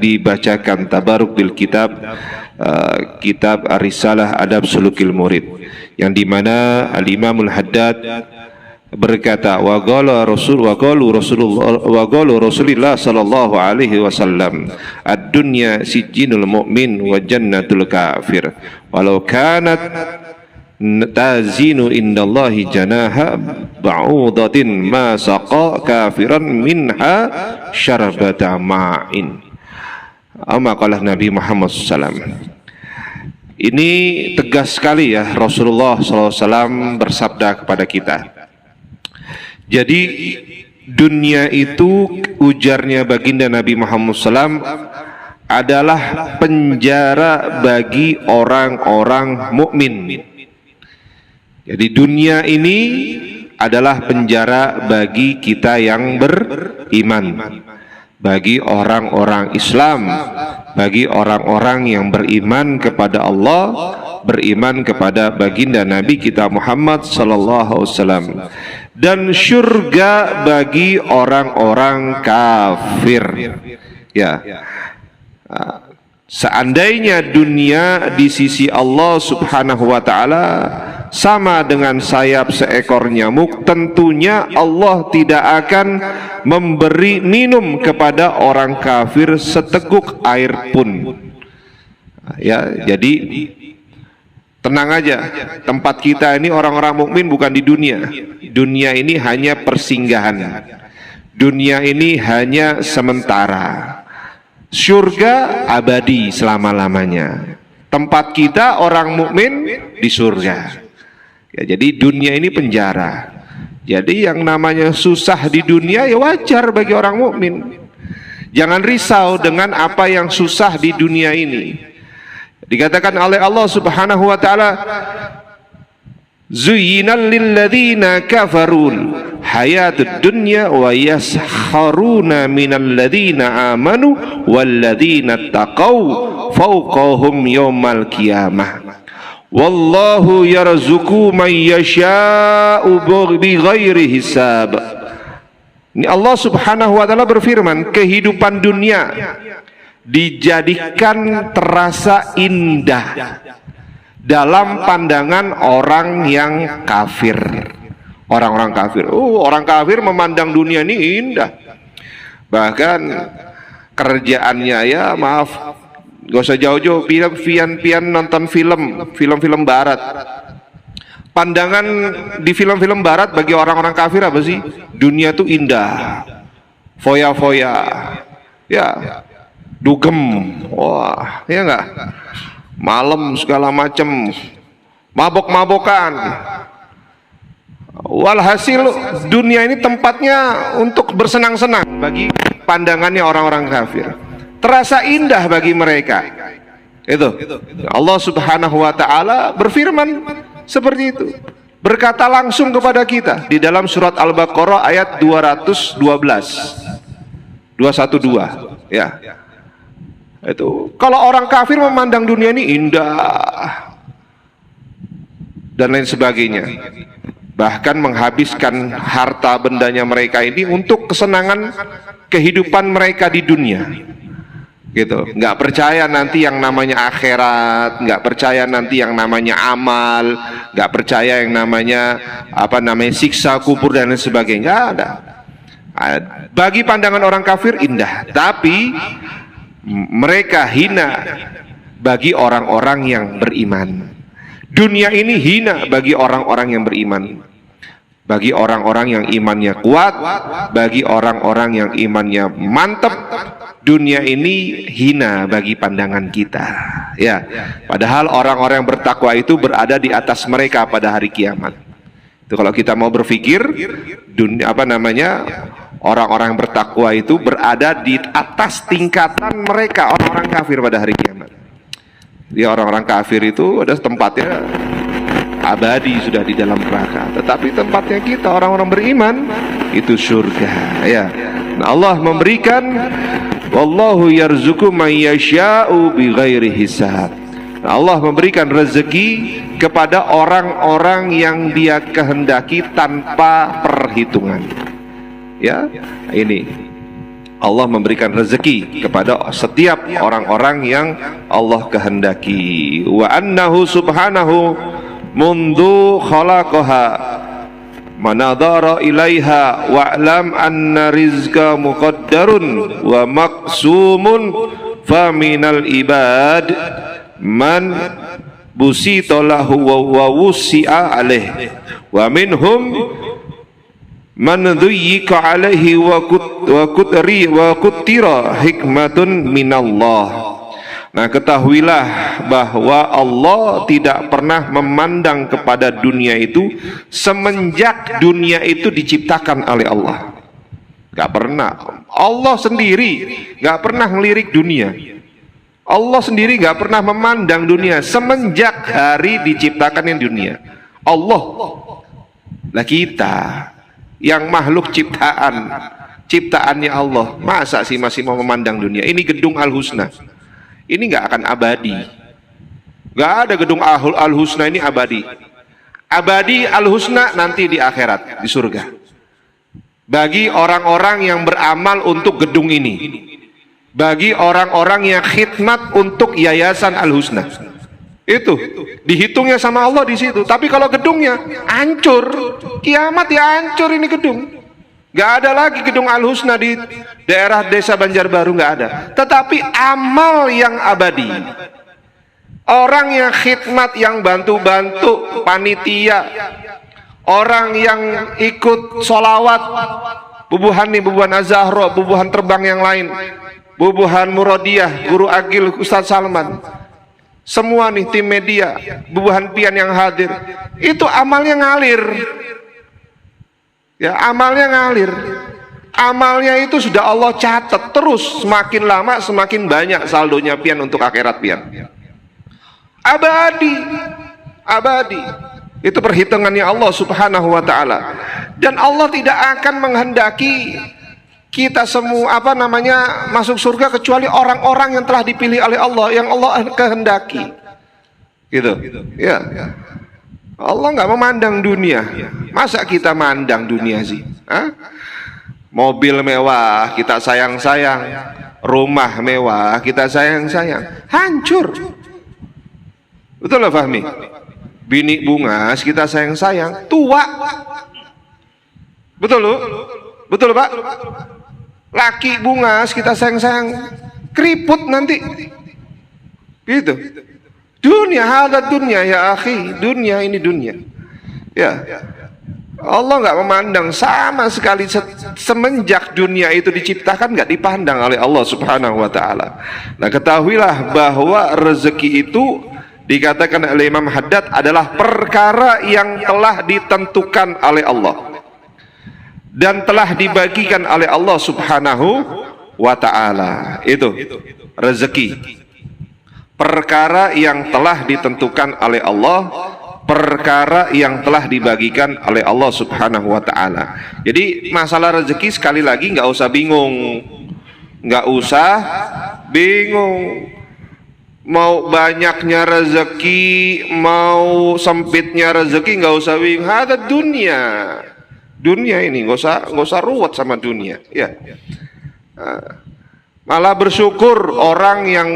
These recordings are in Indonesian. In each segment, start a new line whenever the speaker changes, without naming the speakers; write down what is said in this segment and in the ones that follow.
dibacakan tabaruk bil kitab, kitab Ar-Risalah Adab Sulukil Murid, yang dimana Al-Imamul Haddad berkata, wa qalu Rasulullah sallallahu alaihi wasallam, ad-dunya sijinul mu'min wa jannatul kafir, walau kanat tazinu indallahi janaha ba'udatin ma saqa kafiran minha syarbata ma'in. Maqalah Nabi Muhammad SAW. Ini tegas sekali ya, Rasulullah SAW bersabda kepada kita. Jadi dunia itu, ujarnya baginda Nabi Muhammad SAW, adalah penjara bagi orang-orang mukmin. Jadi dunia ini adalah penjara bagi kita yang beriman, bagi orang-orang Islam, bagi orang-orang yang beriman kepada Allah, beriman kepada baginda Nabi kita Muhammad sallallahu alaihi wasallam, dan surga bagi orang-orang kafir. Ya. Seandainya dunia di sisi Allah Subhanahu wa taala sama dengan sayap seekor nyamuk, tentunya Allah tidak akan memberi minum kepada orang kafir seteguk air pun. Ya, jadi tenang aja, tempat kita ini orang-orang mukmin bukan di dunia. Dunia ini hanya persinggahan. Dunia ini hanya sementara. Surga abadi selama-lamanya. Tempat kita orang mukmin di surga. Ya, jadi dunia ini penjara. Jadi yang namanya susah di dunia ya wajar bagi orang mukmin. Jangan risau dengan apa yang susah di dunia ini. Dikatakan oleh Allah Subhanahu wa taala, zuyyinal lilladzina kafarul hayatud dunya wa yaskharuna minal ladzina amanu walladzina taqaw fawqahum yaumal qiyamah. Wallahu yarzuqu man yasha'u bighairi hisab. Ini Allah Subhanahu wa taala berfirman, kehidupan dunia dijadikan terasa indah dalam pandangan orang yang kafir. Orang-orang kafir, orang kafir memandang dunia ini indah. Bahkan kerjaannya ya maaf, gak usah jauh-jauh, pian-pian nonton film-film barat. Pandangan di film-film barat bagi orang-orang kafir apa sih? Dunia itu indah, foya-foya, ya, dugem, wah, ya enggak? Malam segala macam, mabok-mabokan. Walhasil dunia ini tempatnya untuk bersenang-senang bagi pandangannya orang-orang kafir. Terasa indah bagi mereka. Itu Allah Subhanahu wa taala berfirman seperti itu. Berkata langsung kepada kita di dalam surat Al-Baqarah ayat 212. 212 ya. Itu kalau orang kafir memandang dunia ini indah dan lain sebagainya. Bahkan menghabiskan harta bendanya mereka ini untuk kesenangan kehidupan mereka di dunia. Gitu, nggak percaya nanti yang namanya akhirat, nggak percaya nanti yang namanya amal, nggak percaya yang namanya siksa kubur dan lain sebagainya. Nggak ada. Bagi pandangan orang kafir indah, tapi mereka hina bagi orang-orang yang beriman. Dunia ini hina bagi orang-orang yang beriman, bagi orang-orang yang imannya kuat, bagi orang-orang yang imannya mantap. Dunia ini hina bagi pandangan kita. Ya, padahal orang-orang yang bertakwa itu berada di atas mereka pada hari kiamat. Itu kalau kita mau berpikir, dunia orang-orang yang bertakwa itu berada di atas tingkatan mereka orang-orang kafir pada hari kiamat. Dia orang-orang kafir itu ada tempatnya abadi sudah di dalam neraka, tetapi tempatnya kita orang-orang beriman itu surga. Ya, nah, Allah memberikan, wallahu yarzuqu man yasha'u bighairi hisab. Nah, Allah memberikan rezeki kepada orang-orang yang Dia kehendaki tanpa perhitungan. Ya, ini Allah memberikan rezeki kepada setiap orang-orang yang Allah kehendaki. Wa annahu subhanahu mundu khalaqaha manadara ilaiha wa'lam anna rizqa muqaddarun wa maqsumun faminal ibad man busita lahu wa wusi'a alaih wa minhum man dhuyyika alaihi wa kutira hikmatun minallah. Nah, ketahuilah bahwa Allah tidak pernah memandang kepada dunia itu semenjak dunia itu diciptakan oleh Allah. Gak pernah. Allah sendiri gak pernah ngelirik dunia. Allah sendiri gak pernah memandang dunia semenjak hari diciptakannya dunia. Allah. Lah kita yang makhluk ciptaannya Allah, masa sih masih mau memandang dunia? Ini gedung Al-Husna, ini nggak akan abadi. Nggak ada gedung Al-Husna ini abadi. Abadi Al-Husna nanti di akhirat, di surga, bagi orang-orang yang beramal untuk gedung ini, bagi orang-orang yang khidmat untuk yayasan Al-Husna. Itu dihitungnya sama Allah di situ. Tapi kalau gedungnya hancur, kiamat ya hancur ini gedung. Gak ada lagi gedung Al-Husna di daerah desa Banjarbaru, gak ada. Tetapi amal yang abadi, orang yang khidmat, yang bantu-bantu panitia, orang yang ikut sholawat, bubuhan nih, bubuhan Az-Zahra, bubuhan terbang yang lain, bubuhan Murodiyah, Guru Agil, Ustadz Salman, semua nih tim media, bubuhan pian yang hadir, itu amalnya ngalir. Ya, amalnya ngalir. Amalnya itu sudah Allah catat terus, semakin lama semakin banyak saldonya pian untuk akhirat pian. Abadi. Abadi. Itu perhitungannya Allah Subhanahu wa taala. Dan Allah tidak akan menghendaki kita semua masuk surga kecuali orang-orang yang telah dipilih oleh Allah, yang Allah kehendaki. Gitu. Ya. Allah nggak memandang dunia. Masa kita mandang dunia sih? Hah? Mobil mewah kita sayang-sayang, rumah mewah kita sayang-sayang, hancur. Betul lah Fahmi? Bini bungas kita sayang-sayang, tua. Betul loh? Betul Pak? Laki bungas kita sayang-sayang, keriput nanti. Gitu. Dunia, hadat dunia ya akhi, dunia ini dunia. Ya. Allah nggak memandang sama sekali semenjak dunia itu diciptakan, nggak dipandang oleh Allah Subhanahu wa taala. Nah, ketahuilah bahwa rezeki itu dikatakan oleh Imam Haddad adalah perkara yang telah ditentukan oleh Allah dan telah dibagikan oleh Allah Subhanahu wa taala. Itu rezeki. Perkara yang telah ditentukan oleh Allah, perkara yang telah dibagikan oleh Allah Subhanahu wa taala. Jadi masalah rezeki sekali lagi nggak usah bingung. Nggak usah bingung. Mau banyaknya rezeki, mau sempitnya rezeki, nggak usah bingung. Ada dunia ini nggak usah ruwet sama dunia. Ya. Malah bersyukur orang yang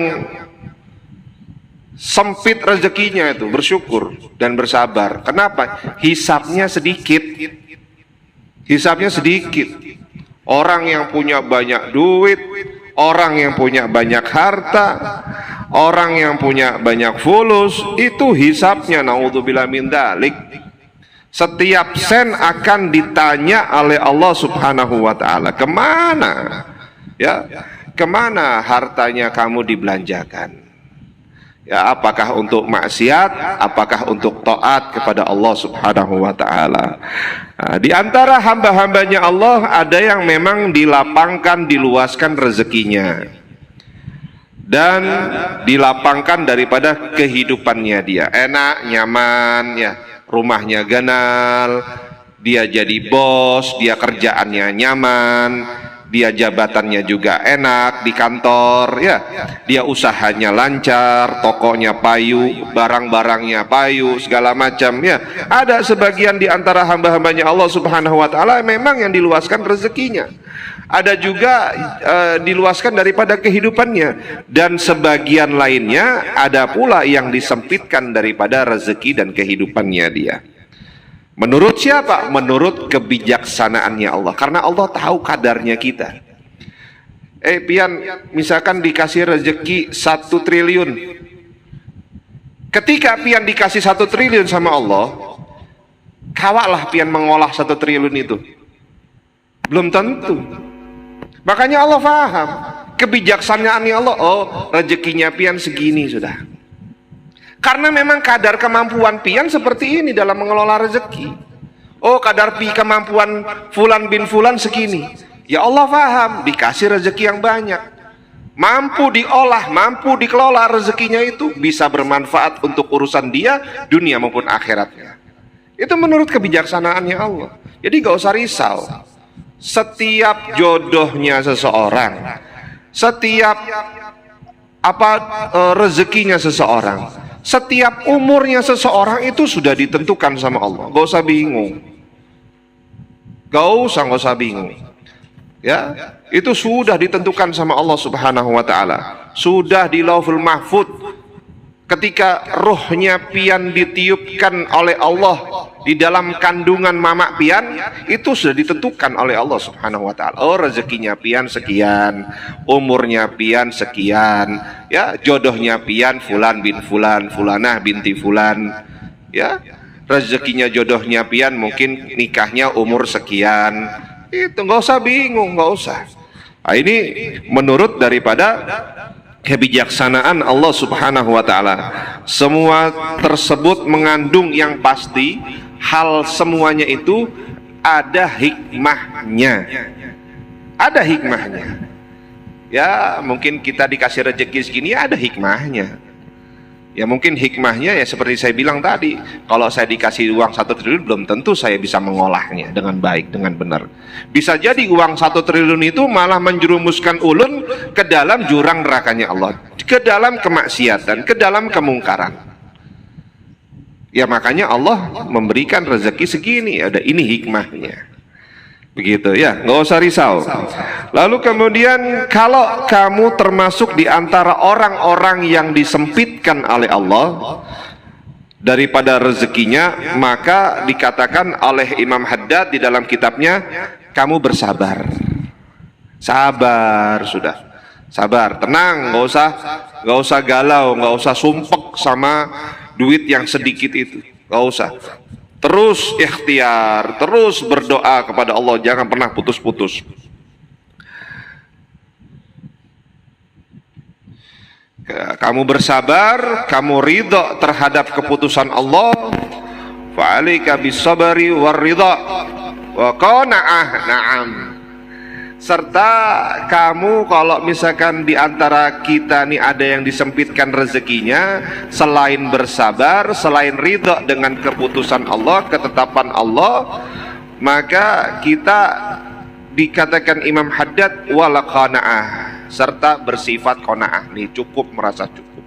sempit rezekinya itu, bersyukur dan bersabar. Kenapa? Hisapnya sedikit. Hisapnya sedikit. Orang yang punya banyak duit, orang yang punya banyak harta, orang yang punya banyak fulus, itu hisapnya naudzubillah min dzalik. Setiap sen akan ditanya oleh Allah Subhanahu wa taala, kemana? Ya, kemana hartanya kamu dibelanjakan? Ya, apakah untuk maksiat, apakah untuk taat kepada Allah Subhanahu wa taala. Nah, di antara hamba-hambanya Allah ada yang memang dilapangkan, diluaskan rezekinya dan dilapangkan daripada kehidupannya dia. Enak, nyaman, ya, rumahnya ganal, dia jadi bos, dia kerjaannya nyaman, dia jabatannya juga enak di kantor, ya, dia usahanya lancar, tokonya payu, barang-barangnya payu, segala macam, ya. Ada sebagian di antara hamba-hambanya Allah Subhanahu wa taala memang yang diluaskan rezekinya. ada juga diluaskan daripada kehidupannya, dan sebagian lainnya ada pula yang disempitkan daripada rezeki dan kehidupannya dia. Menurut siapa? Menurut kebijaksanaannya Allah, karena Allah tahu kadarnya kita. Pian misalkan dikasih rezeki 1 triliun, ketika pian dikasih 1 triliun sama Allah, kawaklah pian mengolah 1 triliun itu? Belum tentu. Makanya Allah paham kebijaksanaannya Allah. Oh, rezekinya pian segini sudah. Karena memang kadar kemampuan pian seperti ini dalam mengelola rezeki. Oh, kadar kemampuan fulan bin fulan segini. Ya Allah paham, dikasih rezeki yang banyak, mampu diolah, mampu dikelola rezekinya itu, bisa bermanfaat untuk urusan dia, dunia maupun akhiratnya. Itu menurut kebijaksanaannya Allah. Jadi gak usah risau. Setiap jodohnya seseorang, setiap rezekinya seseorang, setiap umurnya seseorang itu sudah ditentukan sama Allah. Gak usah bingung. Gak usah bingung. Ya, itu sudah ditentukan sama Allah Subhanahu wa taala. Sudah di Lauhul Mahfuz. Ketika rohnya pian ditiupkan oleh Allah di dalam kandungan mama pian, itu sudah ditentukan oleh Allah Subhanahu wa taala. Oh, rezekinya pian sekian, umurnya pian sekian, ya, jodohnya pian fulan bin fulan, fulanah binti fulan, ya. Rezekinya jodohnya pian mungkin nikahnya umur sekian. Itu nggak usah bingung, nggak usah. Nah, ini menurut daripada kebijaksanaan Allah Subhanahu wa taala. Semua tersebut mengandung yang pasti, hal semuanya itu ada hikmahnya. Ada hikmahnya. Ya, mungkin kita dikasih rezeki segini, ada hikmahnya. Ya mungkin hikmahnya ya seperti saya bilang tadi, kalau saya dikasih uang 1 triliun belum tentu saya bisa mengolahnya dengan baik, dengan benar. Bisa jadi uang 1 triliun itu malah menjerumuskan ulun ke dalam jurang nerakanya Allah, ke dalam kemaksiatan, ke dalam kemungkaran. Ya makanya Allah memberikan rezeki segini, ada ini hikmahnya. Begitu ya, nggak usah risau. Lalu kemudian kalau kamu termasuk di antara orang-orang yang disempitkan oleh Allah daripada rezekinya, maka dikatakan oleh Imam Haddad di dalam kitabnya, kamu bersabar. Sabar sudah. Sabar, tenang, nggak usah galau, nggak usah sumpek sama duit yang sedikit itu. Nggak usah. Terus ikhtiar, terus berdoa kepada Allah, jangan pernah putus-putus. Kamu bersabar, kamu ridha terhadap keputusan Allah. Fa'alika bisabari warridha wa qana'ah, na'am. Serta kamu kalau misalkan di antara kita nih ada yang disempitkan rezekinya, selain bersabar, selain ridha dengan keputusan Allah, ketetapan Allah, maka kita dikatakan Imam Haddad wala qanaah, serta bersifat qanaah, nih cukup, merasa cukup.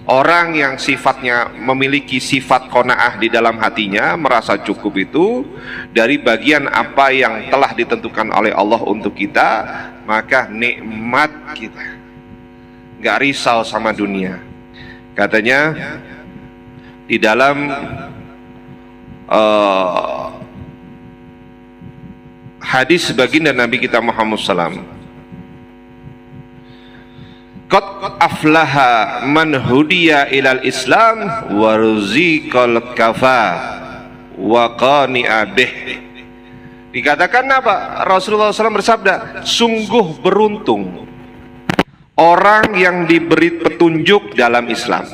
Orang yang sifatnya memiliki sifat qanaah di dalam hatinya, merasa cukup itu dari bagian apa yang telah ditentukan oleh Allah untuk kita, maka nikmat kita, gak risau sama dunia. Katanya di dalam hadis baginda Nabi kita Muhammad SAW, qad aflaha man hudiya ilal Islam wa ruziqal kafa wa qani'a bih. Dikatakan apa? Rasulullah SAW bersabda, sungguh beruntung orang yang diberi petunjuk dalam Islam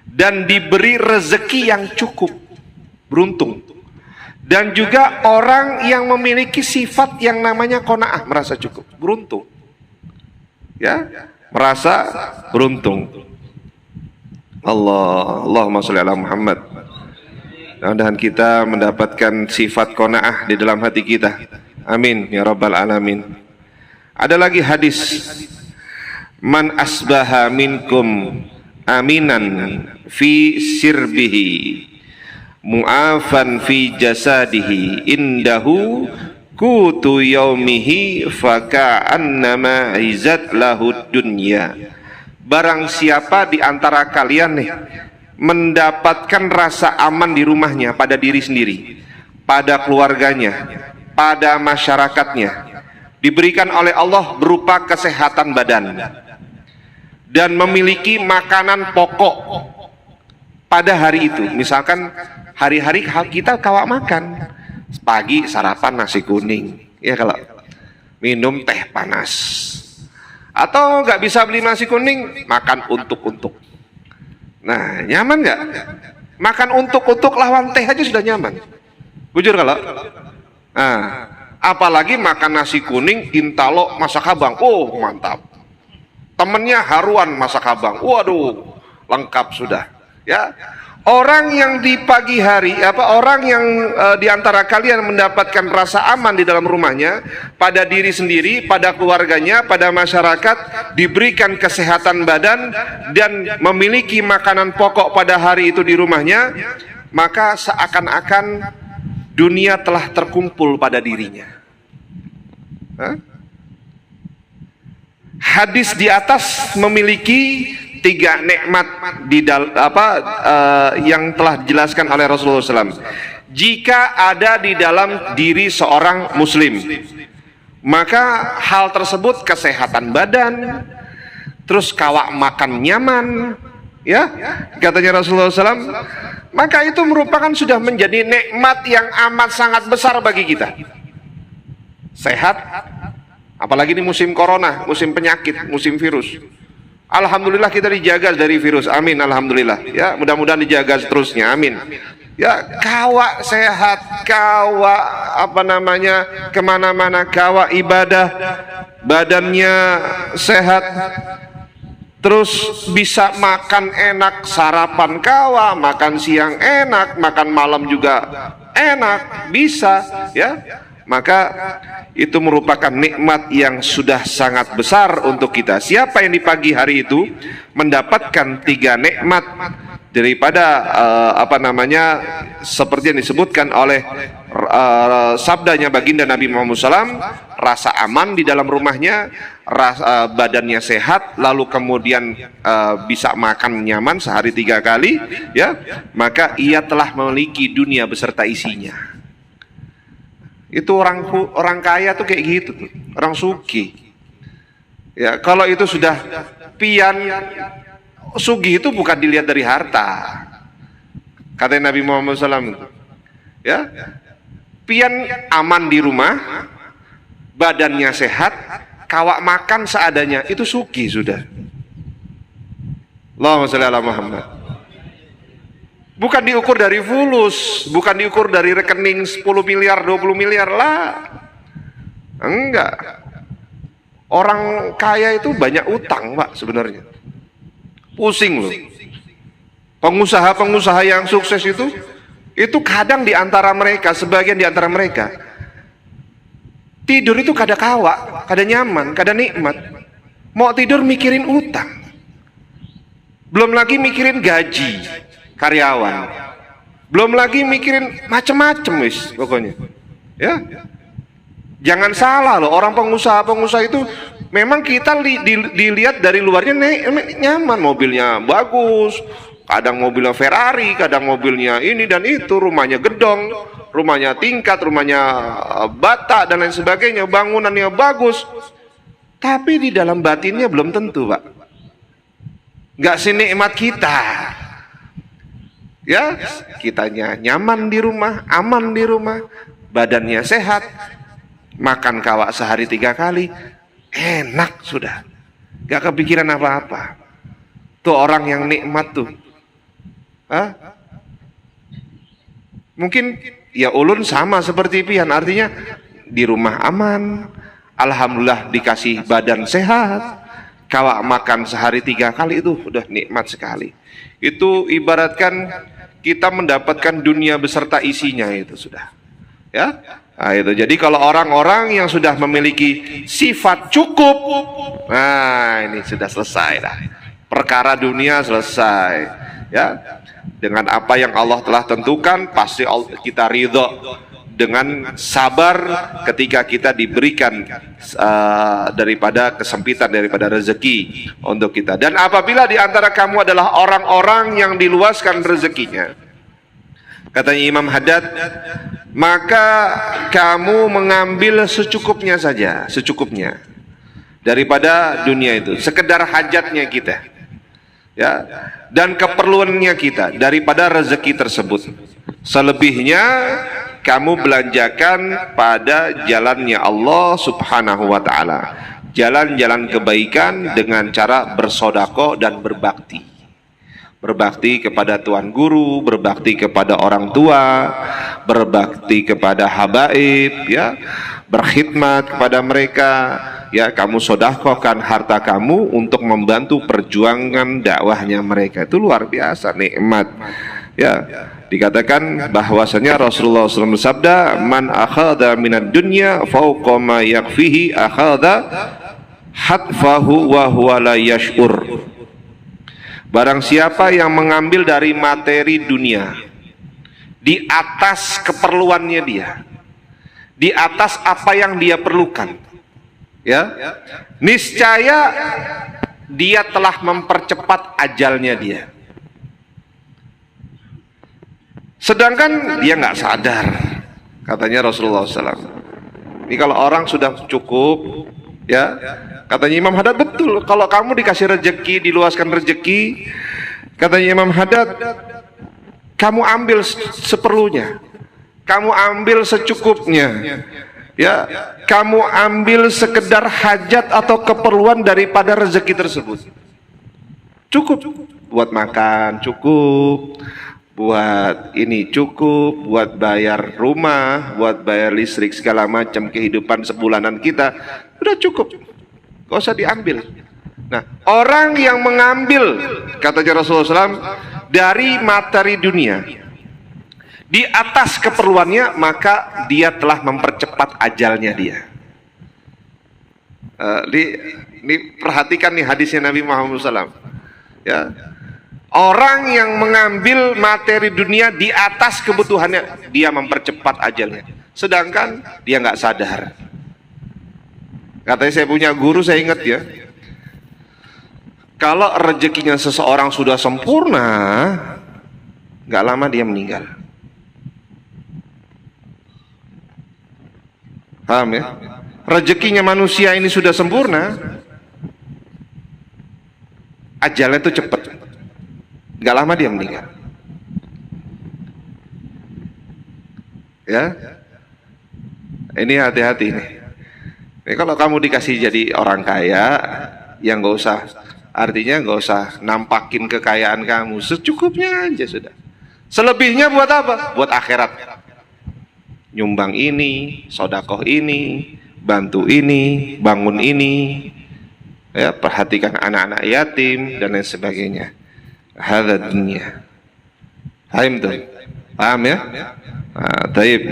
dan diberi rezeki yang cukup, beruntung. Dan juga orang yang memiliki sifat yang namanya qanaah, merasa cukup, beruntung. Ya, merasa beruntung. Allahumma sholli ala Muhammad. Mudah-mudahan kita mendapatkan sifat qanaah di dalam hati kita. Amin ya rabbal alamin. Ada lagi hadis, man asbaha minkum aminan fi sirbihi mu'afan fi jasadihi indahu kutu yaumihi faka'annama izat lahud dunya. Barang siapa di antara kalian nih mendapatkan rasa aman di rumahnya, pada diri sendiri, pada keluarganya, pada masyarakatnya, diberikan oleh Allah berupa kesehatan badan dan memiliki makanan pokok pada hari itu. Misalkan hari-hari kita kawak makan, pagi sarapan nasi kuning, ya, kalau minum teh panas, atau nggak bisa beli nasi kuning, makan untuk. Nah, nyaman nggak? Makan untuk lawan teh aja sudah nyaman. Bujur kalau? Nah, apalagi makan nasi kuning intalo masak abang, oh mantap. Temennya haruan masak abang, waduh, lengkap sudah. Ya, orang yang di pagi hari, orang yang di antara kalian mendapatkan rasa aman di dalam rumahnya, pada diri sendiri, pada keluarganya, pada masyarakat, diberikan kesehatan badan dan memiliki makanan pokok pada hari itu di rumahnya, maka seakan-akan dunia telah terkumpul pada dirinya. Hadis di atas memiliki 3 nikmat yang telah dijelaskan oleh Rasulullah SAW. Jika ada di dalam diri seorang muslim, maka hal tersebut kesehatan badan, terus kawak makan nyaman, ya, katanya Rasulullah SAW, maka itu merupakan sudah menjadi nikmat yang amat sangat besar bagi kita. Sehat, apalagi ini musim corona, musim penyakit, musim virus. Alhamdulillah kita dijaga dari virus, amin, alhamdulillah. Ya, mudah-mudahan dijaga seterusnya, amin. Ya, kawak sehat, kawak kemana-mana, kawak ibadah, badannya sehat, terus bisa makan enak, sarapan kawak, makan siang enak, makan malam juga enak, bisa, ya. Maka itu merupakan nikmat yang sudah sangat besar untuk kita. Siapa yang di pagi hari itu mendapatkan 3 nikmat daripada seperti yang disebutkan oleh sabdanya baginda Nabi Muhammad SAW, rasa aman di dalam rumahnya, badannya sehat, lalu kemudian bisa makan nyaman sehari 3 kali, ya, maka ia telah memiliki dunia beserta isinya. Itu orang kaya tuh kayak gitu tuh, orang sugih. Ya, kalau itu sudah pian, sugih itu bukan dilihat dari harta. Kata Nabi Muhammad SAW, ya, pian aman di rumah, badannya sehat, kawak makan seadanya, itu sugih sudah. Allahumma sholli ala Muhammad. Bukan diukur dari fulus, bukan diukur dari rekening 10 miliar, 20 miliar lah. Enggak. Orang kaya itu banyak utang, Pak, sebenarnya. Pusing loh. Pengusaha-pengusaha yang sukses itu kadang di antara mereka, sebagian di antara mereka, tidur itu kada kawak, kada nyaman, kada nikmat. Mau tidur mikirin utang. Belum lagi mikirin gaji karyawan, belum lagi mikirin macem-macem wis pokoknya, ya. Jangan salah loh, orang pengusaha itu memang kita dilihat dari luarnya nyaman, mobilnya bagus, kadang mobilnya Ferrari, kadang mobilnya ini dan itu, rumahnya gedong, rumahnya tingkat, rumahnya bata dan lain sebagainya, bangunannya bagus, tapi di dalam batinnya belum tentu, Pak. Nggak senikmat kita. Ya, kitanya nyaman di rumah, aman di rumah, badannya sehat, makan kawak sehari 3 kali, enak sudah, gak kepikiran apa-apa. Tuh orang yang nikmat tuh. Mungkin ya ulun sama seperti pian, artinya di rumah aman, alhamdulillah dikasih badan sehat, kawak makan sehari 3 kali, itu udah nikmat sekali. Itu ibaratkan kita mendapatkan dunia beserta isinya, itu sudah, ya. Nah, itu jadi kalau orang-orang yang sudah memiliki sifat cukup, nah ini sudah selesai dah, perkara dunia selesai, ya. Dengan apa yang Allah telah tentukan pasti kita ridho, dengan sabar ketika kita diberikan daripada kesempitan, daripada rezeki untuk kita. Dan apabila di antara kamu adalah orang-orang yang diluaskan rezekinya, katanya Imam Haddad, maka kamu mengambil secukupnya saja, secukupnya daripada dunia itu, sekedar hajatnya kita, ya, dan keperluannya kita daripada rezeki tersebut. Selebihnya kamu belanjakan pada jalannya Allah Subhanahu wa ta'ala, jalan-jalan kebaikan dengan cara bersedekah dan berbakti. Berbakti kepada tuan guru, berbakti kepada orang tua, berbakti kepada habaib, ya, berkhidmat kepada mereka, ya, kamu sedekahkan harta kamu untuk membantu perjuangan dakwahnya mereka. Itu luar biasa nikmat, ya. Dikatakan bahwasanya Rasulullah SAW bersabda, man akhadha minad dunya fawqa ma yakfihi akhadha hatfahu wa huwa la yash'ur. Barang siapa yang mengambil dari materi dunia di atas keperluannya dia, di atas apa yang dia perlukan, ya, niscaya dia telah mempercepat ajalnya dia. Sedangkan dia nggak sadar, katanya Rasulullah SAW. Ini kalau orang sudah cukup, ya, katanya Imam Haddad, betul. Kalau kamu dikasih rezeki, diluaskan rezeki, katanya Imam Haddad, kamu ambil seperlunya, kamu ambil secukupnya, ya, kamu ambil sekedar hajat atau keperluan daripada rezeki tersebut. Cukup buat makan, cukup buat ini, cukup buat bayar rumah, buat bayar listrik, segala macam kehidupan sebulanan kita, udah cukup, gak usah diambil. Nah, orang yang mengambil, katanya Rasulullah SAW, dari materi dunia di atas keperluannya, maka dia telah mempercepat ajalnya dia. Ini perhatikan nih hadisnya Nabi Muhammad SAW, ya. Orang yang mengambil materi dunia di atas kebutuhannya, dia mempercepat ajalnya. Sedangkan dia nggak sadar. Katanya saya punya guru, saya ingat ya, kalau rezekinya seseorang sudah sempurna, nggak lama dia meninggal. Paham ya? Rezekinya manusia ini sudah sempurna, ajalnya itu cepat. Gak lama dia meninggal, ya. Ini hati-hati nih. Ini kalau kamu dikasih jadi orang kaya, yang gak usah, artinya gak usah nampakin kekayaan kamu, secukupnya aja sudah. Selebihnya buat apa? Buat akhirat. Nyumbang ini, sedekah ini, bantu ini, bangun ini, ya, perhatikan anak-anak yatim dan lain sebagainya. Hadza dunia. Paham tuh? Paham ya? Taib.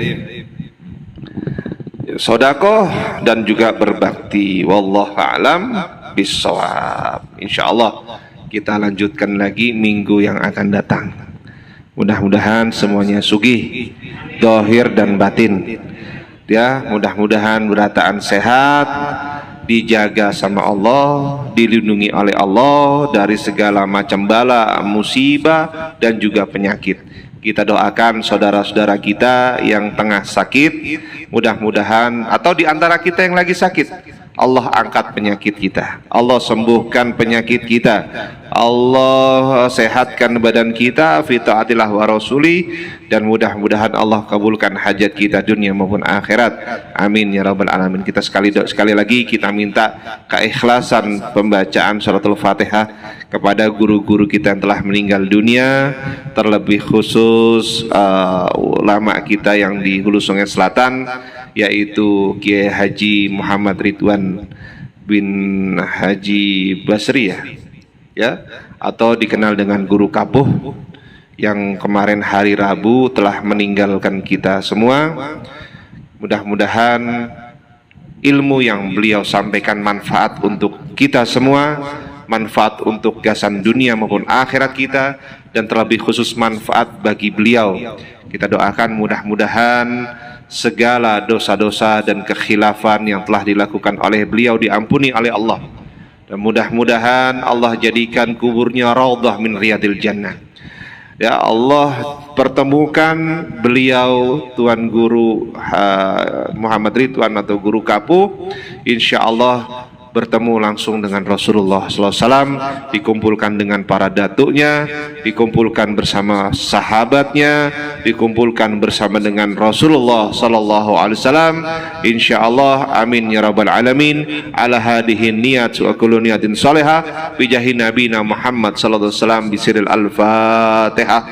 Sedekah dan juga berbakti. Wallahu a'lam bissawab. Insyaallah kita lanjutkan lagi minggu yang akan datang. Mudah-mudahan semuanya sugih, zahir dan batin. Ya, mudah-mudahan berataan sehat, dijaga sama Allah, dilindungi oleh Allah dari segala macam bala, musibah dan juga penyakit. Kita doakan saudara-saudara kita yang tengah sakit, mudah-mudahan, atau di antara kita yang lagi sakit, Allah angkat penyakit kita, Allah sembuhkan penyakit kita, Allah sehatkan badan kita fi taatillah wa rasuli, dan mudah-mudahan Allah kabulkan hajat kita dunia maupun akhirat. Amin ya rabbal alamin. Kita sekali lagi kita minta keikhlasan pembacaan suratul Fatihah kepada guru-guru kita yang telah meninggal dunia, terlebih khusus ulama kita yang di Hulu Sungai Selatan, yaitu Kiai Haji Muhammad Ridwan bin Haji Basri, ya, atau dikenal dengan Guru Kapuh, yang kemarin hari Rabu telah meninggalkan kita semua. Mudah-mudahan ilmu yang beliau sampaikan manfaat untuk kita semua, manfaat untuk gasan dunia maupun akhirat kita, dan terlebih khusus manfaat bagi beliau. Kita doakan mudah-mudahan segala dosa-dosa dan kekhilafan yang telah dilakukan oleh beliau diampuni oleh Allah. Dan mudah-mudahan Allah jadikan kuburnya raudhah min riyadil jannah. Ya Allah, pertemukan beliau Tuan Guru Muhammad Ridwan atau Guru Kapu, insya Allah bertemu langsung dengan Rasulullah SAW, dikumpulkan dengan para datuknya, dikumpulkan bersama sahabatnya, dikumpulkan bersama dengan Rasulullah SAW. Insya Allah, amin ya rabbal alamin. Ala hadihin niyat wa kullu niyatin salihah bijahi nabina Muhammad sallallahu alaihi wasallam bisiril al-Fatihah.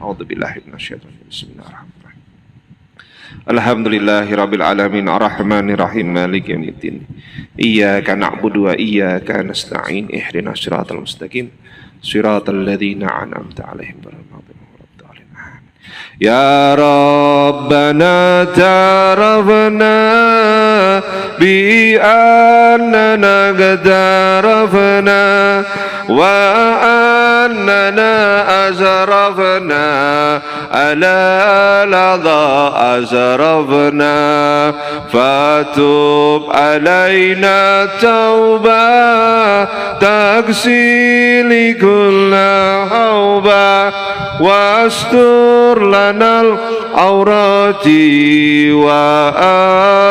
A'udzubillahi minasyaitonir rajim. Bismillahirrahmanirrahim. Alhamdulillahirabbil alamin arrahmanir rahim maliki yaumiddin. Iyyaka na'budu wa iyyaka nasta'in ihdinas siratal mustaqim siratal ladzina an'amta 'alaihim ghairil maghdubi 'alaihim waladdallin. Ya Rabbana tarafna bi annana qadarafna wa annana azrafna ala ladha azrafna fatub alaina tauba taksili kulla hauba wastur lanal aurati wa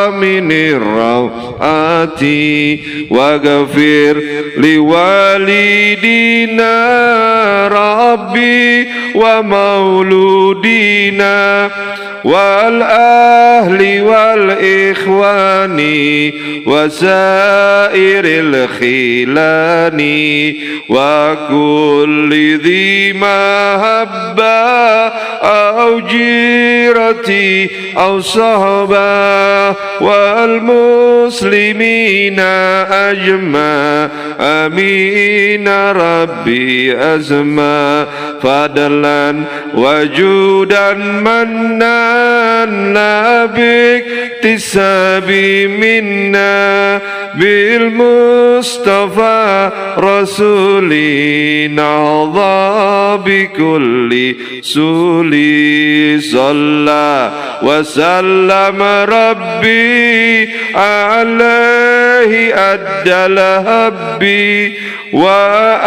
aminir rawati wa ghafir liwalidina rabbi wa mauludina wal ahli wal ikhwani wa sairil khilani wa kulli dhi mahabba au jirati au sahaba wal muslimina ajma amin rabbi azma fadlan wajudan mannan labik tisabi minna bil mustafa rasulina bi kulli suli salla wa sallam rabbi alaihi addal habbi wa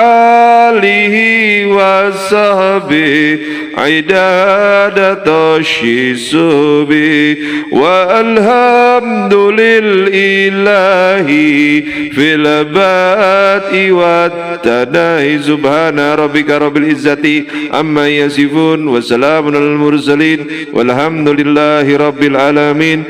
alihi wa sahbi idadata syisubi walhamdulillahi fil bati wat tadai subhana rabbika rabbil izzati amma yasifun wa salamun al mursalin walhamdulillahi rabbil alamin.